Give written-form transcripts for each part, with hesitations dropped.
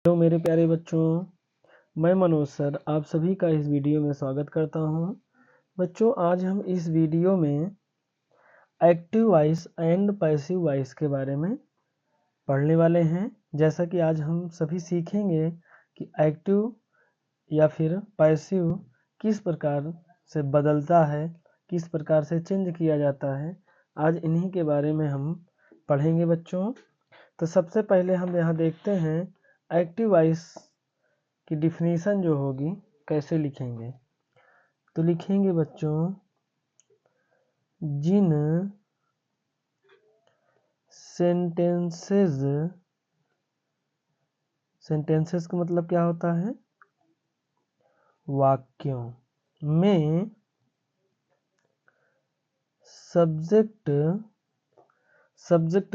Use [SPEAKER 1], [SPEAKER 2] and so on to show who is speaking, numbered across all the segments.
[SPEAKER 1] Hello मेरे प्यारे बच्चों, मैं मनोज सर आप सभी का इस वीडियो में स्वागत करता हूं। बच्चों, आज हम इस वीडियो में active voice and passive voice के बारे में पढ़ने वाले हैं। जैसा कि आज हम सभी सीखेंगे कि एक्टिव या फिर पैसिव किस प्रकार से बदलता है, किस प्रकार से चेंज किया जाता है। आज इन्हीं के बारे में हम पढ़ेंगे बच्चों। तो सबसे पहले हम यहाँ देखते हैं एक्टिव वॉइस की डिफिनीशन जो होगी कैसे लिखेंगे। तो लिखेंगे बच्चों, जिन सेंटेंसेस का मतलब क्या होता है, वाक्यों में सब्जेक्ट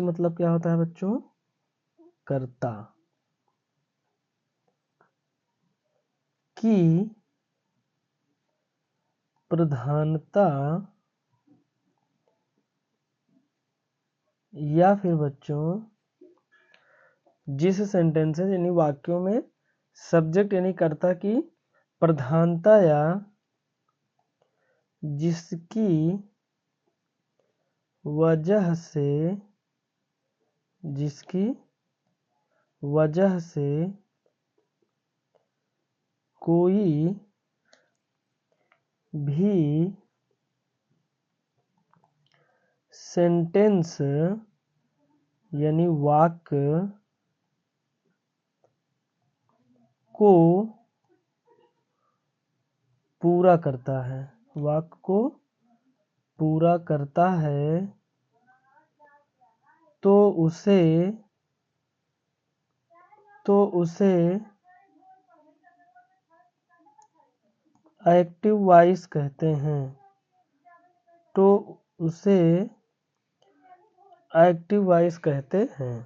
[SPEAKER 1] मतलब क्या होता है बच्चों, कर्ता की प्रधानता या फिर बच्चों जिस सेंटेंसेस यानी वाक्यों में सब्जेक्ट यानी कर्ता की प्रधानता या जिसकी वजह से कोई भी सेंटेंस यानी वाक्य को पूरा करता है, वाक्य को पूरा करता है, तो उसे एक्टिव वॉइस कहते हैं। तो उसे एक्टिव वॉइस कहते हैं,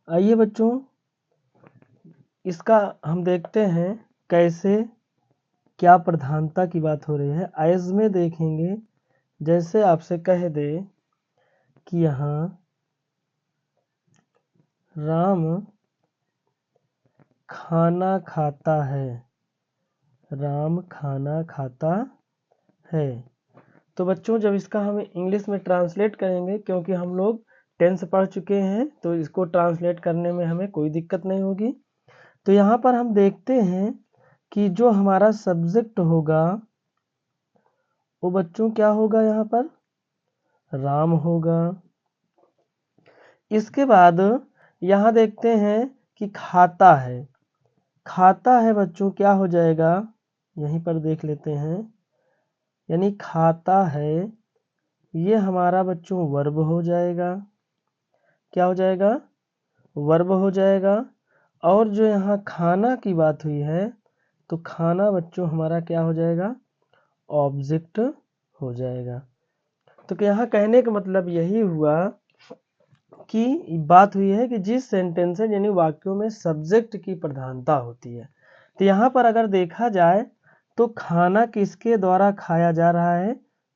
[SPEAKER 1] आइए बच्चों इसका हम देखते हैं कैसे क्या प्रधानता की बात हो रही है। एज में देखेंगे, जैसे आपसे कह दे कि यहाँ राम खाना खाता है, राम खाना खाता है। तो बच्चों जब इसका हम इंग्लिश में ट्रांसलेट करेंगे, क्योंकि हम लोग टेंस पढ़ चुके हैं तो इसको ट्रांसलेट करने में हमें कोई दिक्कत नहीं होगी। तो यहाँ पर हम देखते हैं कि जो हमारा सब्जेक्ट होगा वो बच्चों क्या होगा, यहाँ पर राम होगा। इसके बाद यहाँ देखते हैं कि खाता है बच्चों क्या हो जाएगा, यहीं पर देख लेते हैं। यानी खाता है ये हमारा बच्चों वर्ब हो जाएगा, क्या हो जाएगा, वर्ब हो जाएगा। और जो यहाँ खाना की बात हुई है तो खाना बच्चों हमारा क्या हो जाएगा, ऑब्जेक्ट हो जाएगा। तो यहाँ कहने का मतलब यही हुआ कि बात हुई है कि जिस सेंटेंस यानी वाक्यों में सब्जेक्ट की प्रधानता होती है। तो यहाँ पर अगर देखा जाए तो खाना किसके द्वारा खाया जा रहा है,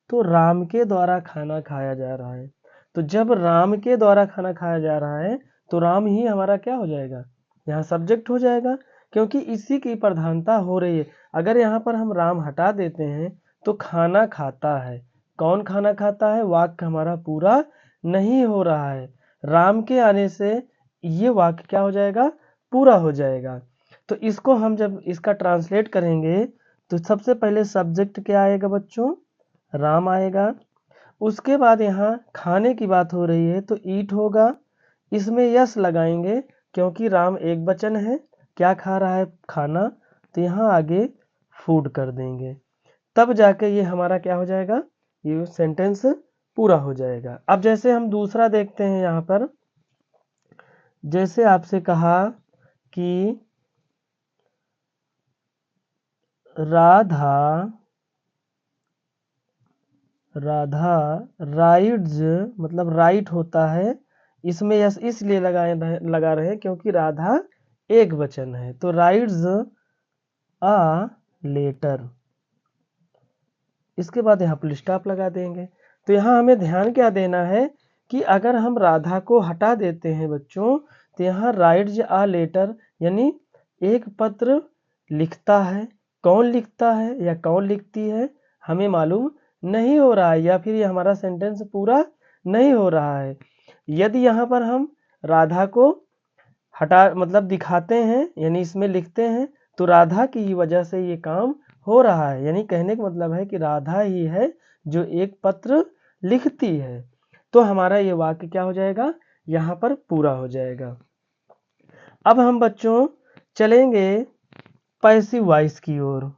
[SPEAKER 1] तो राम के द्वारा खाना खाया जा रहा है। तो जब राम के द्वारा खाना खाया जा रहा है तो राम ही हमारा क्या हो जाएगा, यहाँ सब्जेक्ट हो जाएगा, क्योंकि इसी की प्रधानता हो रही है। अगर यहाँ पर हम राम हटा देते हैं तो खाना खाता है, कौन खाना खाता है, वाक्य हमारा पूरा नहीं हो रहा है। राम के आने से ये वाक्य क्या हो जाएगा, पूरा हो जाएगा। तो इसको हम जब इसका ट्रांसलेट करेंगे तो सबसे पहले सब्जेक्ट क्या आएगा बच्चों, राम आएगा। उसके बाद यहाँ खाने की बात हो रही है तो ईट होगा, इसमें यस लगाएंगे क्योंकि राम एक वचन है, क्या खा रहा है, खाना। तो यहाँ आगे फूड कर देंगे, तब जाके ये हमारा क्या हो जाएगा, ये सेंटेंस पूरा हो जाएगा। अब जैसे हम दूसरा देखते हैं, यहाँ पर जैसे आपसे कहा कि राधा राइड्स, मतलब राइट होता है, इसमें यस इसलिए लगा रहे हैं क्योंकि राधा एक वचन है। तो राइड्स आ लेटर, इसके बाद यहाँ फुल स्टॉप लगा देंगे। तो यहाँ हमें ध्यान क्या देना है कि अगर हम राधा को हटा देते हैं बच्चों, तो यहाँ राइट्स अ लेटर यानी एक पत्र लिखता है। कौन लिखता है या कौन लिखती है हमें मालूम नहीं हो रहा है, या फिर ये हमारा सेंटेंस पूरा नहीं हो रहा है। यदि यहाँ पर हम राधा को हटा मतलब दिखाते हैं यानी इसमें लिखते हैं, तो राधा की वजह से ये काम हो रहा है। यानी कहने का मतलब है कि राधा ही है जो एक पत्र लिखती है। तो हमारा ये वाक्य क्या हो जाएगा, यहाँ पर पूरा हो जाएगा। अब हम बच्चों चलेंगे पैसिव वॉइस की ओर।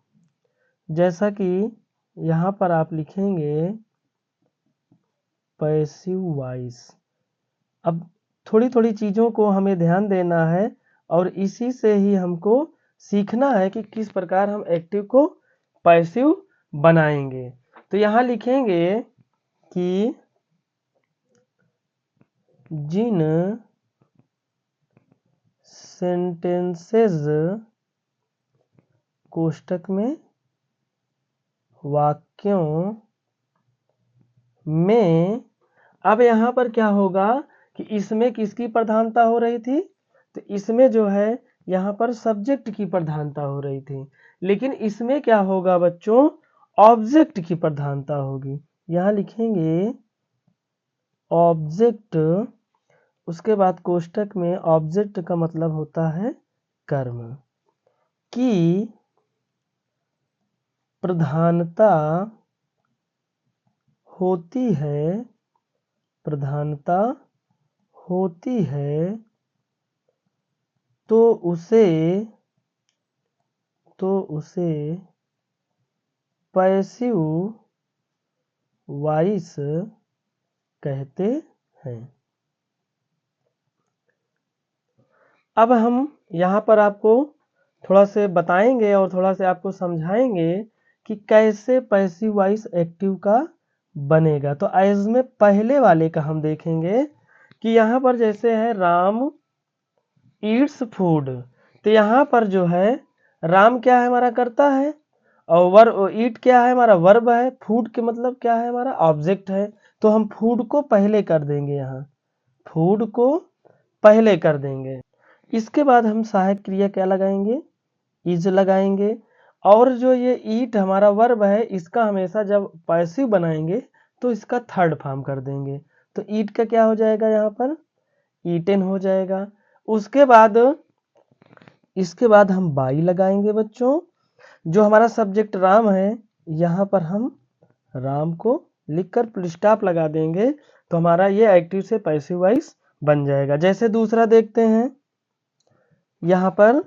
[SPEAKER 1] जैसा कि यहाँ पर आप लिखेंगे पैसिव वॉइस। अब थोड़ी थोड़ी चीज़ों को हमें ध्यान देना है और इसी से ही हमको सीखना है कि किस प्रकार हम एक्टिव को पैसिव बनाएंगे। तो यहाँ लिखेंगे कि जिन सेंटेंसेस कोष्टक में वाक्यों में, अब यहाँ पर क्या होगा कि इसमें किसकी प्रधानता हो रही थी, तो इसमें जो है यहाँ पर सब्जेक्ट की प्रधानता हो रही थी, लेकिन इसमें क्या होगा बच्चों, ऑब्जेक्ट की प्रधानता होगी। यहाँ लिखेंगे ऑब्जेक्ट, उसके बाद कोष्टक में ऑब्जेक्ट का मतलब होता है कर्म की प्रधानता होती है, प्रधानता होती है तो उसे पैसिव वॉइस कहते हैं। अब हम यहाँ पर आपको थोड़ा से बताएंगे और थोड़ा से आपको समझाएंगे कि कैसे पैसिव वॉइस एक्टिव का बनेगा। तो एज में पहले वाले का हम देखेंगे कि यहाँ पर जैसे है राम ईट्स फूड, तो यहाँ पर जो है राम क्या है हमारा करता है, और ईट क्या है हमारा वर्ब है, फूड के मतलब क्या है हमारा ऑब्जेक्ट है। तो हम फूड को पहले कर देंगे, यहाँ फूड को पहले कर देंगे। इसके बाद हम सहायक क्रिया क्या लगाएंगे, इज लगाएंगे। और जो ये ईट हमारा वर्ब है, इसका हमेशा जब पैसिव बनाएंगे तो इसका थर्ड फॉर्म कर देंगे। तो ईट का क्या हो जाएगा, यहाँ पर ईटेन हो जाएगा। उसके बाद इसके बाद हम बाई लगाएंगे बच्चों। जो हमारा सब्जेक्ट राम है, यहाँ पर हम राम को लिखकर फुल स्टॉप लगा देंगे, तो हमारा ये एक्टिव से पैसिव वॉइस बन जाएगा। जैसे दूसरा देखते हैं, यहाँ पर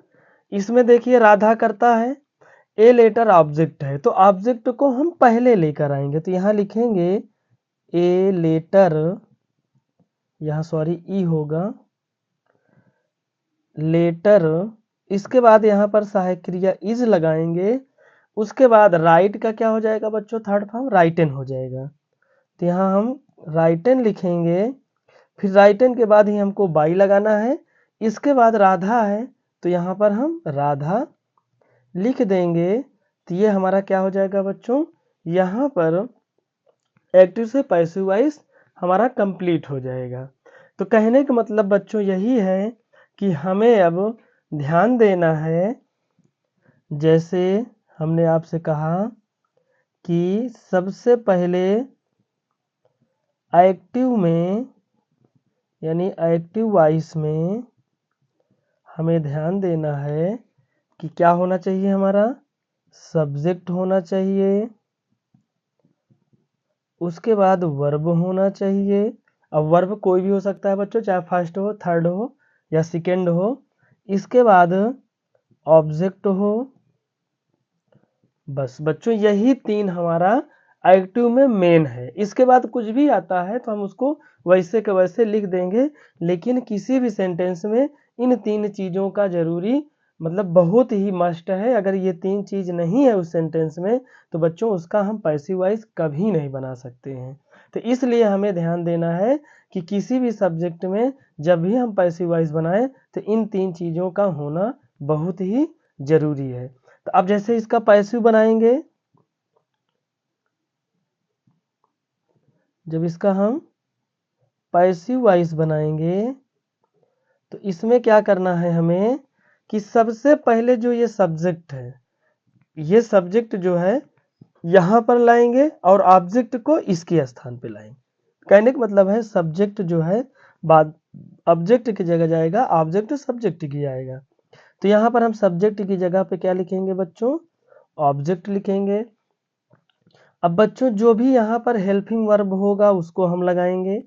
[SPEAKER 1] इसमें देखिए राधा करता है, ए लेटर ऑब्जेक्ट है, तो ऑब्जेक्ट को हम पहले लेकर आएंगे। तो यहाँ लिखेंगे ए लेटर, यहाँ सॉरी ई होगा लेटर। इसके बाद यहाँ पर सहायक क्रिया इज लगाएंगे। उसके बाद राइट का क्या हो जाएगा बच्चों, थर्ड फॉर्म राइटन हो जाएगा। तो यहाँ हम राइटन लिखेंगे, फिर राइटन के बाद ही हमको बाई लगाना है। इसके बाद राधा है, तो यहाँ पर हम राधा लिख देंगे। तो ये हमारा क्या हो जाएगा बच्चों, यहाँ पर एक्टिव से पैसिव वॉइस हमारा कंप्लीट हो जाएगा। तो कहने का मतलब बच्चों यही है कि हमें अब ध्यान देना है, जैसे हमने आपसे कहा कि सबसे पहले एक्टिव में यानी एक्टिव वॉइस में हमें ध्यान देना है कि क्या होना चाहिए, हमारा सब्जेक्ट होना चाहिए, उसके बाद वर्ब होना चाहिए। अब वर्ब कोई भी हो सकता है बच्चों, चाहे फर्स्ट हो, थर्ड हो या सेकेंड हो। इसके बाद ऑब्जेक्ट हो। बस बच्चों यही तीन हमारा एक्टिव में मेन है। इसके बाद कुछ भी आता है तो हम उसको वैसे के वैसे लिख देंगे, लेकिन किसी भी सेंटेंस में इन तीन चीज़ों का जरूरी मतलब बहुत ही मस्ट है। अगर ये तीन चीज़ नहीं है उस सेंटेंस में, तो बच्चों उसका हम पैसिव वॉइस कभी नहीं बना सकते हैं। तो इसलिए हमें ध्यान देना है कि किसी भी सब्जेक्ट में जब भी हम पैसिव वॉइस बनाएं, तो इन तीन चीज़ों का होना बहुत ही जरूरी है। तो अब जैसे इसका पैसिव बनाएंगे, जब इसका हम पैसिव वॉइस बनाएंगे तो इसमें क्या करना है हमें कि सबसे पहले जो ये सब्जेक्ट है, ये सब्जेक्ट जो है यहाँ पर लाएंगे और ऑब्जेक्ट को इसके स्थान पे लाएंगे। कहने का मतलब है सब्जेक्ट जो है बाद ऑब्जेक्ट की जगह जाएगा, ऑब्जेक्ट सब्जेक्ट की जाएगा। तो यहाँ पर हम सब्जेक्ट की जगह पे क्या लिखेंगे बच्चों, ऑब्जेक्ट लिखेंगे। अब बच्चों जो भी यहाँ पर हेल्पिंग वर्ब होगा उसको हम लगाएंगे,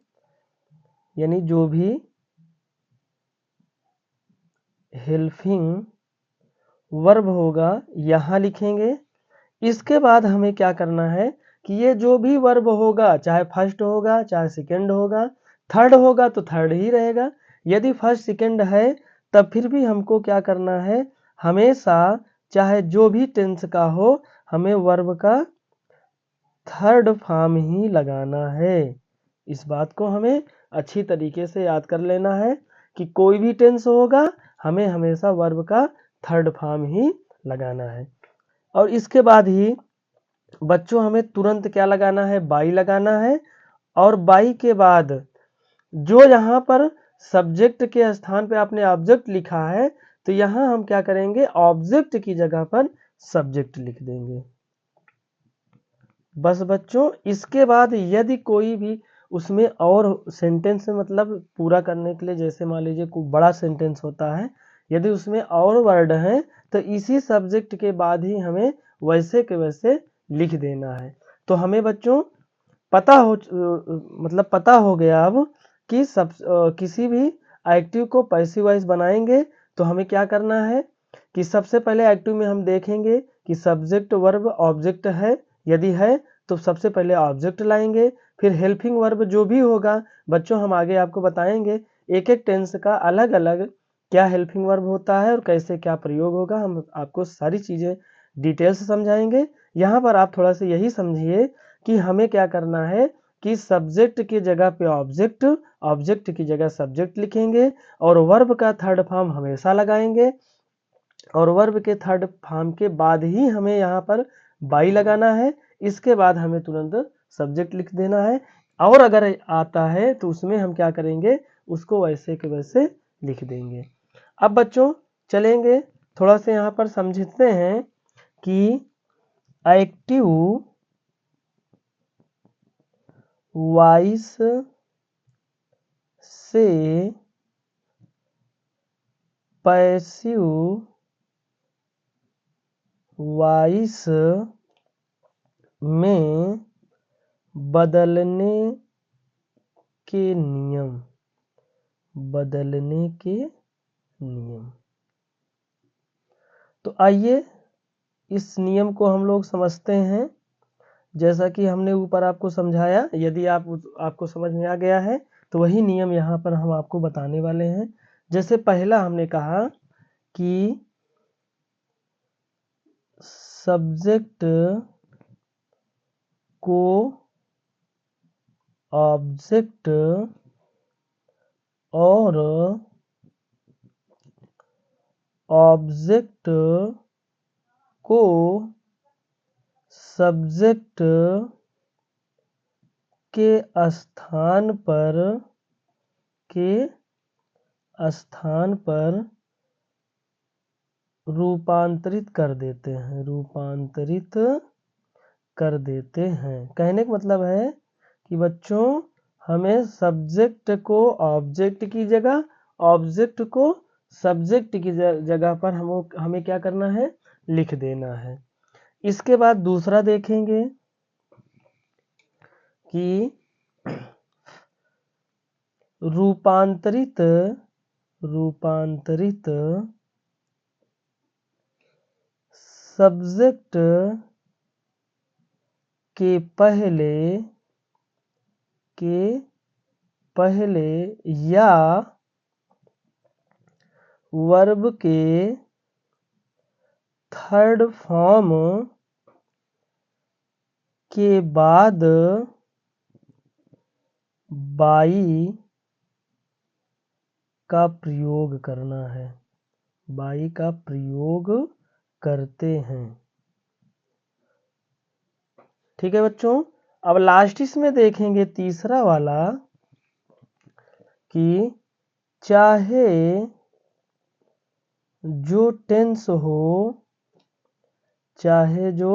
[SPEAKER 1] यानी जो भी हेल्पिंग वर्ब होगा यहाँ लिखेंगे। इसके बाद हमें क्या करना है कि ये जो भी वर्ब होगा, चाहे फर्स्ट होगा चाहे सेकंड होगा, थर्ड होगा तो थर्ड ही रहेगा। यदि फर्स्ट सेकंड है तब फिर भी हमको क्या करना है, हमेशा चाहे जो भी टेंस का हो हमें वर्ब का थर्ड फॉर्म ही लगाना है। इस बात को हमें अच्छी तरीके से याद कर लेना है कि कोई भी टेंस होगा हमें हमेशा वर्ब का थर्ड फॉर्म ही लगाना है। और इसके बाद ही बच्चों हमें तुरंत क्या लगाना है, बाई लगाना है। और बाई के बाद जो यहाँ पर सब्जेक्ट के स्थान पे आपने ऑब्जेक्ट लिखा है तो यहाँ हम क्या करेंगे, ऑब्जेक्ट की जगह पर सब्जेक्ट लिख देंगे। बस बच्चों इसके बाद यदि कोई भी उसमें और सेंटेंस मतलब पूरा करने के लिए, जैसे मान लीजिए कोई बड़ा सेंटेंस होता है, यदि उसमें और वर्ड हैं तो इसी सब्जेक्ट के बाद ही हमें वैसे के वैसे लिख देना है। तो हमें बच्चों पता हो गया अब कि किसी भी एक्टिव को पैसिव वॉइस बनाएंगे तो हमें क्या करना है कि सबसे पहले एक्टिव में हम देखेंगे कि सब्जेक्ट वर्ब ऑब्जेक्ट है, यदि है तो सबसे पहले ऑब्जेक्ट लाएंगे। फिर हेल्पिंग वर्ब जो भी होगा बच्चों हम आगे आपको बताएंगे, एक एक टेंस का अलग अलग क्या हेल्पिंग वर्ब होता है और कैसे क्या प्रयोग होगा, हम आपको सारी चीज़ें डिटेल से समझाएंगे। यहाँ पर आप थोड़ा सा यही समझिए कि हमें क्या करना है कि सब्जेक्ट की जगह पे ऑब्जेक्ट, ऑब्जेक्ट की जगह सब्जेक्ट लिखेंगे और वर्ब का थर्ड फॉर्म हमेशा लगाएंगे। और वर्ब के थर्ड फॉर्म के बाद ही हमें यहाँ पर बाई लगाना है। इसके बाद हमें तुरंत सब्जेक्ट लिख देना है। और अगर आता है तो उसमें हम क्या करेंगे, उसको वैसे के वैसे लिख देंगे। अब बच्चों चलेंगे थोड़ा सा यहाँ पर समझते हैं कि एक्टिव वॉइस से पैसिव वॉइस में बदलने के नियम, बदलने के नियम। तो आइए इस नियम को हम लोग समझते हैं। जैसा कि हमने ऊपर आपको समझाया, यदि आपको समझ में आ गया है तो वही नियम यहाँ पर हम आपको बताने वाले हैं। जैसे पहला हमने कहा कि सब्जेक्ट को ऑब्जेक्ट और ऑब्जेक्ट को सब्जेक्ट के स्थान पर रूपांतरित कर देते हैं, रूपांतरित कर देते हैं। कहने का मतलब है कि बच्चों हमें सब्जेक्ट को ऑब्जेक्ट की जगह, ऑब्जेक्ट को सब्जेक्ट की जगह पर हमें क्या करना है, लिख देना है। इसके बाद दूसरा देखेंगे कि रूपांतरित सब्जेक्ट के पहले या वर्ब के थर्ड फॉर्म के बाद बाई का प्रयोग करना है, बाई का प्रयोग करते हैं। ठीक है बच्चों। अब लास्ट इसमें देखेंगे तीसरा वाला कि चाहे जो टेंस हो, चाहे जो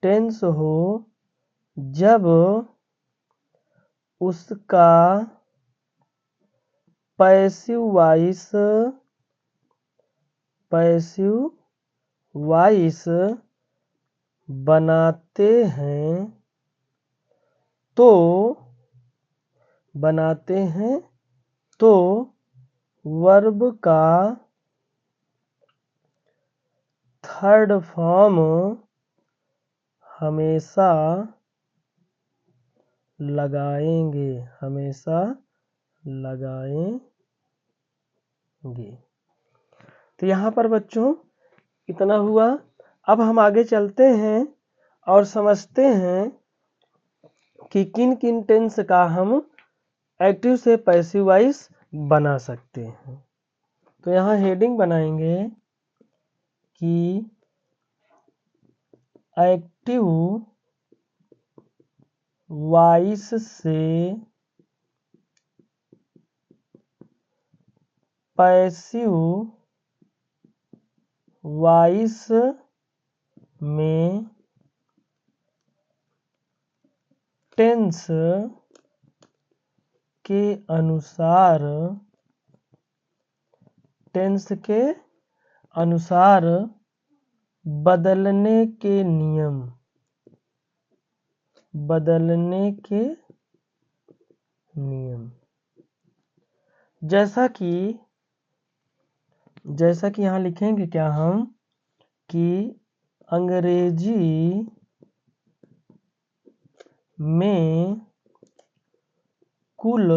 [SPEAKER 1] टेंस हो, जब उसका पैसिव वॉइस बनाते हैं तो वर्ब का थर्ड फॉर्म हमेशा लगाएंगे। तो यहाँ पर बच्चों इतना हुआ। अब हम आगे चलते हैं और समझते हैं कि किन किन टेंस का हम एक्टिव से पैसिव वॉइस बना सकते हैं। तो यहाँ हेडिंग बनाएंगे कि एक्टिव वॉइस से पैसिव वॉइस में टेंस के अनुसार बदलने के नियम जैसा कि यहाँ लिखेंगे क्या हम कि अंग्रेजी में कुल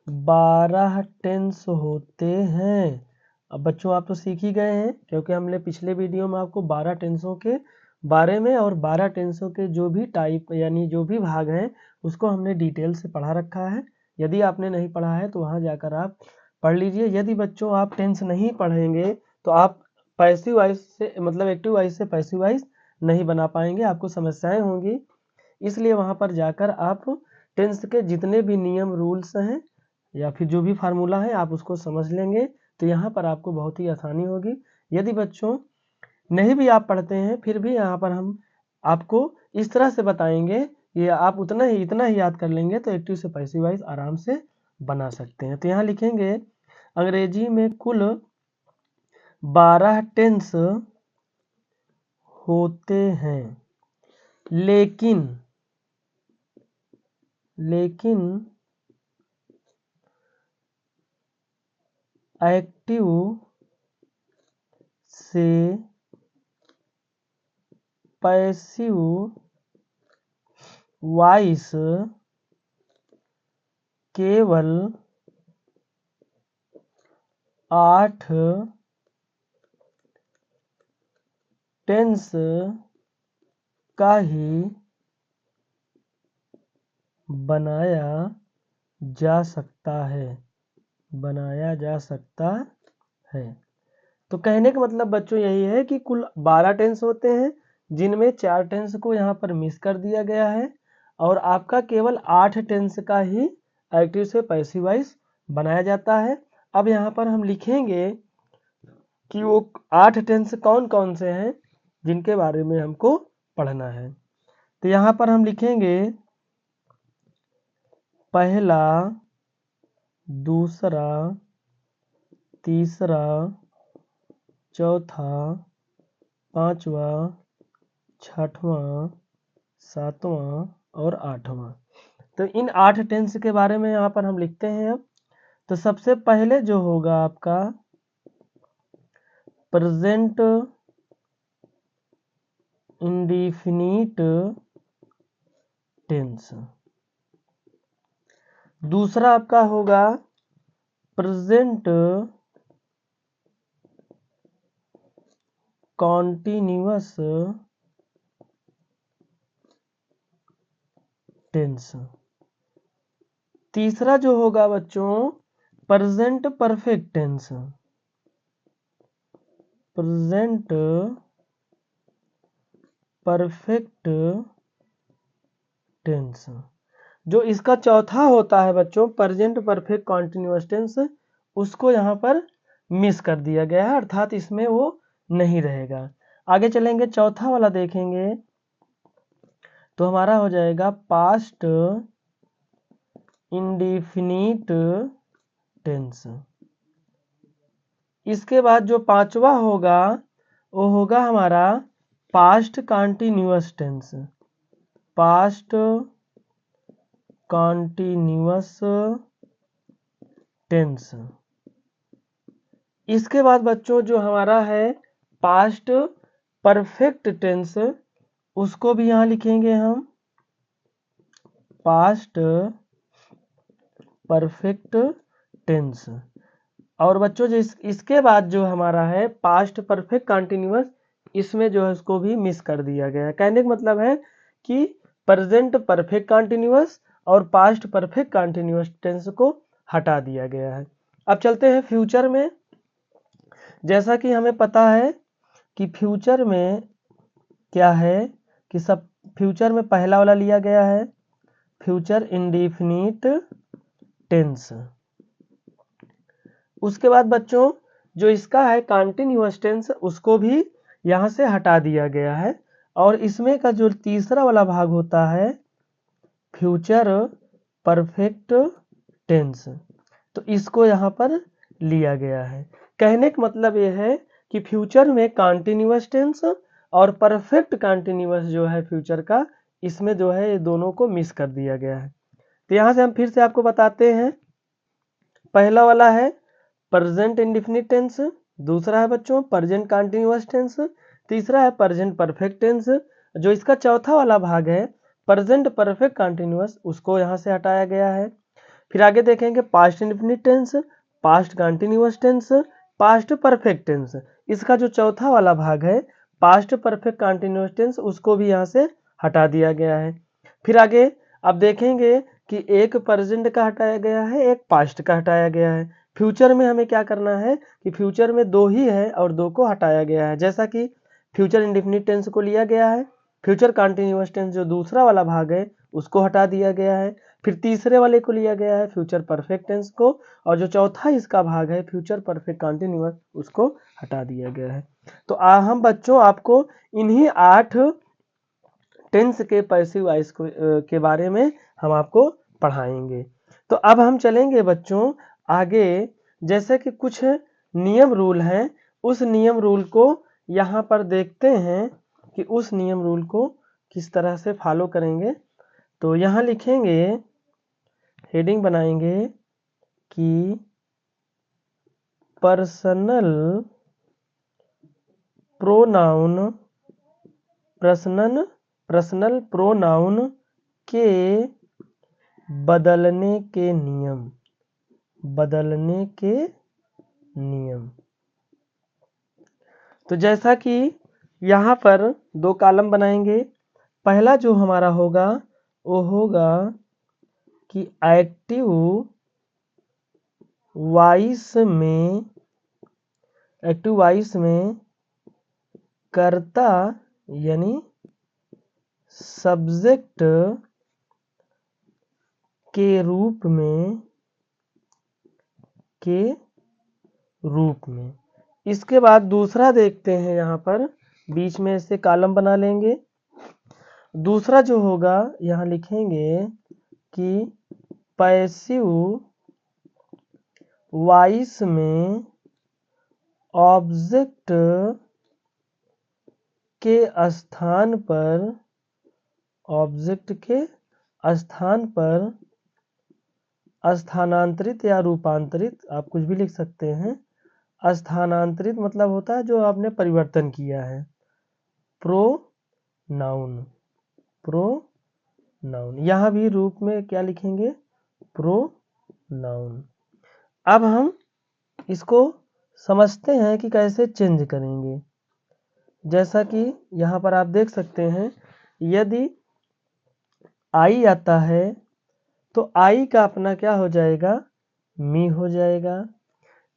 [SPEAKER 1] 12 टेंस होते हैं। अब बच्चों आप तो सीख ही गए हैं, क्योंकि हमने पिछले वीडियो में आपको 12 टेंसों के बारे में और 12 टेंसों के जो भी टाइप यानी जो भी भाग हैं उसको हमने डिटेल से पढ़ा रखा है। यदि आपने नहीं पढ़ा है तो वहाँ जाकर आप पढ़ लीजिए। यदि बच्चों आप टेंस नहीं पढ़ेंगे तो आप पैसिव वॉइस से मतलब एक्टिव वॉइस से पैसिव वॉइस नहीं बना पाएंगे, आपको समस्याएं होंगी। इसलिए वहाँ पर जाकर आप टेंस के जितने भी नियम रूल्स हैं या फिर जो भी फार्मूला है आप उसको समझ लेंगे, तो यहाँ पर आपको बहुत ही आसानी होगी। यदि बच्चों नहीं भी आप पढ़ते हैं फिर भी यहाँ पर हम आपको इस तरह से बताएंगे, ये आप इतना ही याद कर लेंगे तो एक्टिव से पैसिव वॉइस आराम से बना सकते हैं। तो यहाँ लिखेंगे अंग्रेजी में कुल 12 टेंस होते हैं, लेकिन एक्टिव से पैसिव वॉइस केवल 8 टेंस का ही बनाया जा सकता है। तो कहने का मतलब बच्चों यही है कि कुल 12 टेंस होते हैं, जिनमें 4 टेंस को यहाँ पर मिस कर दिया गया है और आपका केवल 8 टेंस का ही एक्टिव से पैसिव वॉइस बनाया जाता है। अब यहाँ पर हम लिखेंगे कि वो 8 टेंस कौन कौन से हैं जिनके बारे में हमको पढ़ना है। तो यहाँ पर हम लिखेंगे पहला, दूसरा, तीसरा, चौथा, पांचवा, छठवां, सातवां और आठवां। तो इन 8 टेंस के बारे में यहाँ पर हम लिखते हैं। अब तो सबसे पहले जो होगा आपका प्रेजेंट इंडेफिनिट टेंस, दूसरा आपका होगा प्रेजेंट कॉन्टिन्यूअस टेंस, तीसरा जो होगा बच्चों present perfect tense, present perfect tense. जो इसका चौथा होता है बच्चों प्रेजेंट परफेक्ट कॉन्टिन्यूअस टेंस, उसको यहाँ पर मिस कर दिया गया है, अर्थात इसमें वो नहीं रहेगा। आगे चलेंगे, चौथा वाला देखेंगे तो हमारा हो जाएगा पास्ट इंडेफिनिट टेंस। इसके बाद जो पांचवा होगा वो होगा हमारा past continuous tense. Past continuous tense. इसके बाद बच्चों जो हमारा है पास्ट परफेक्ट टेंस, उसको भी यहाँ लिखेंगे हम पास्ट परफेक्ट टेंस। और बच्चों जो इसके बाद जो हमारा है पास्ट परफेक्ट कंटिन्यूअस, इसमें जो है उसको भी मिस कर दिया गया है। कहने का मतलब है कि प्रेजेंट परफेक्ट कंटिन्यूअस और पास्ट परफेक्ट कंटिन्यूअस टेंस को हटा दिया गया है। अब चलते हैं फ्यूचर में। जैसा कि हमें पता है कि फ्यूचर में क्या है कि सब फ्यूचर में पहला वाला लिया गया है फ्यूचर इंडेफिनिट टेंस। उसके बाद बच्चों जो इसका है कंटिन्यूअस टेंस, उसको भी यहाँ से हटा दिया गया है। और इसमें का जो तीसरा वाला भाग होता है फ्यूचर परफेक्ट टेंस, तो इसको यहाँ पर लिया गया है। कहने का मतलब ये है कि फ्यूचर में कंटिन्यूअस टेंस और परफेक्ट कंटिन्यूअस जो है फ्यूचर का, इसमें जो है ये दोनों को मिस कर दिया गया है। तो यहाँ से हम फिर से आपको बताते हैं। पहला वाला है प्रेजेंट इंडेफिनिट टेंस, दूसरा है बच्चों प्रेजेंट कंटिन्यूअस टेंस, तीसरा है प्रेजेंट परफेक्ट टेंस। जो इसका चौथा वाला भाग है प्रेजेंट परफेक्ट कंटिन्यूअस, उसको यहाँ से हटाया गया है। फिर आगे देखेंगे past indefinite tense, past continuous tense, past perfect tense. इसका जो चौथा वाला भाग है पास्ट परफेक्ट कंटिन्यूअस टेंस, उसको भी यहाँ से हटा दिया गया है। फिर आगे अब देखेंगे कि एक प्रेजेंट का हटाया गया है, एक पास्ट का हटाया गया है। फ्यूचर में हमें क्या करना है कि फ्यूचर में दो ही है और दो को हटाया गया है। जैसा कि फ्यूचर इंडेफिनिट टेंस को लिया गया है, फ्यूचर कंटिन्यूअस टेंस जो दूसरा वाला भाग है उसको हटा दिया गया है। फिर तीसरे वाले को लिया गया है फ्यूचर परफेक्ट टेंस को, और जो चौथा इसका भाग है फ्यूचर परफेक्ट कंटिन्यूअस, उसको हटा दिया गया है। तो हम बच्चों आपको इन्हीं 8 टेंस के पैसिव वॉइस के बारे में हम आपको पढ़ाएंगे। तो अब हम चलेंगे बच्चों आगे। जैसे कि कुछ नियम रूल हैं, उस नियम रूल को यहाँ पर देखते हैं कि उस नियम रूल को किस तरह से फॉलो करेंगे। तो यहाँ लिखेंगे, हेडिंग बनाएंगे कि पर्सनल प्रोनाउन, पर्सनल प्रोनाउन के बदलने के नियम, बदलने के नियम। तो जैसा कि यहाँ पर 2 कॉलम बनाएंगे। पहला जो हमारा होगा वो होगा कि एक्टिव वॉइस में कर्ता यानी सब्जेक्ट के रूप में। इसके बाद दूसरा देखते हैं, यहाँ पर बीच में से कॉलम बना लेंगे। दूसरा जो होगा यहाँ लिखेंगे कि पैसिव वॉइस में ऑब्जेक्ट के स्थान पर स्थानांतरित या रूपांतरित, आप कुछ भी लिख सकते हैं। स्थानांतरित मतलब होता है जो आपने परिवर्तन किया है। प्रोनाउन, यहाँ भी रूप में क्या लिखेंगे, प्रोनाउन। अब हम इसको समझते हैं कि कैसे चेंज करेंगे। जैसा कि यहाँ पर आप देख सकते हैं, यदि आई आता है तो आई का अपना क्या हो जाएगा, मी हो जाएगा।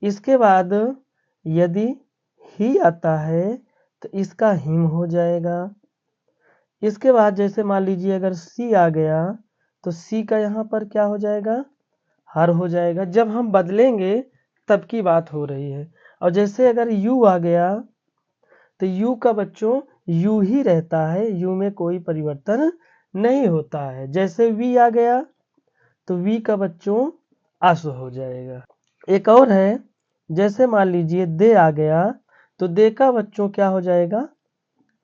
[SPEAKER 1] इसके बाद यदि ही आता है तो इसका हिम हो जाएगा। इसके बाद जैसे मान लीजिए अगर सी आ गया तो सी का यहाँ पर क्या हो जाएगा, हर हो जाएगा। जब हम बदलेंगे तब की बात हो रही है। और जैसे अगर यू आ गया तो यू का बच्चों यू ही रहता है, यू में कोई परिवर्तन नहीं होता है। जैसे वी आ गया तो वी का बच्चों अस हो जाएगा। एक और है, जैसे मान लीजिए दे आ गया तो दे का बच्चों क्या हो जाएगा,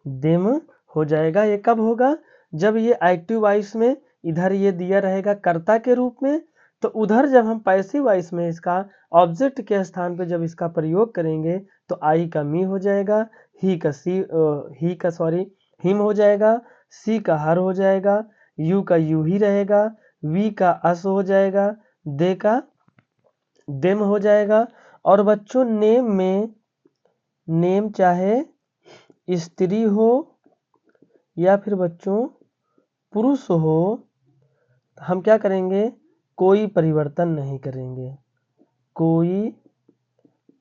[SPEAKER 1] देम हो जाएगा। ये कब होगा, जब ये एक्टिव वॉइस में इधर ये दिया रहेगा कर्ता के रूप में, तो उधर जब हम पैसिव वॉइस में इसका ऑब्जेक्ट के स्थान पे जब इसका प्रयोग करेंगे तो आई का मी हो जाएगा, ही का हिम हो जाएगा, सी का हर हो जाएगा, यू का यू ही रहेगा, वी का अस हो जाएगा, दे का देम हो जाएगा। और बच्चों नेम में, नेम चाहे स्त्री हो या फिर बच्चों पुरुष हो, हम क्या करेंगे, कोई परिवर्तन नहीं करेंगे, कोई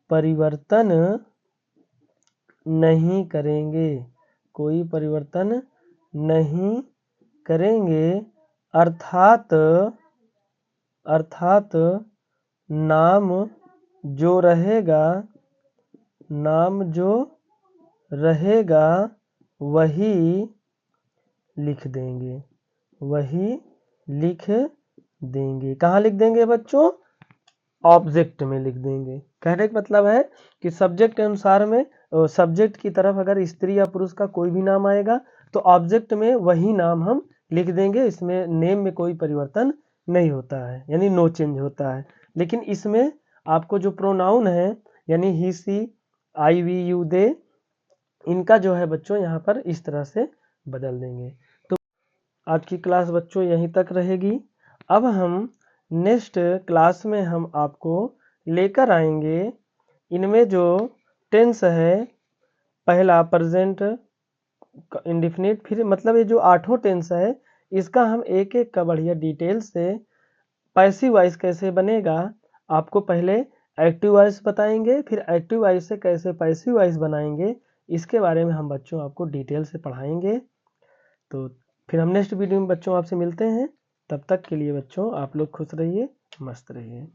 [SPEAKER 1] परिवर्तन नहीं करेंगे, कोई परिवर्तन नहीं करेंगे। अर्थात नाम जो रहेगा, नाम जो रहेगा वही लिख देंगे, वही लिख देंगे। कहाँ लिख देंगे बच्चों, ऑब्जेक्ट में लिख देंगे। कहने का मतलब है कि सब्जेक्ट के अनुसार में, सब्जेक्ट की तरफ अगर स्त्री या पुरुष का कोई भी नाम आएगा तो ऑब्जेक्ट में वही नाम हम लिख देंगे। इसमें नेम में कोई परिवर्तन नहीं होता है, यानी नो चेंज होता है। लेकिन इसमें आपको जो प्रोनाउन है यानी ही सी आई वी यू दे, इनका जो है बच्चों यहाँ पर इस तरह से बदल देंगे। तो आज की क्लास बच्चों यहीं तक रहेगी। अब हम नेक्स्ट क्लास में हम आपको लेकर आएंगे इनमें जो टेंस है, पहला प्रेजेंट इंडेफिनिट, फिर मतलब ये जो 8 टेंस है इसका हम एक एक का बढ़िया डिटेल से पैसिव वॉइस कैसे बनेगा, आपको पहले एक्टिव वॉइस बताएंगे, फिर एक्टिव वॉइस से कैसे पैसिव वॉइस बनाएंगे, इसके बारे में हम बच्चों आपको डिटेल से पढ़ाएंगे। तो फिर हम नेक्स्ट वीडियो में बच्चों आपसे मिलते हैं। तब तक के लिए बच्चों आप लोग खुश रहिए, मस्त रहिए।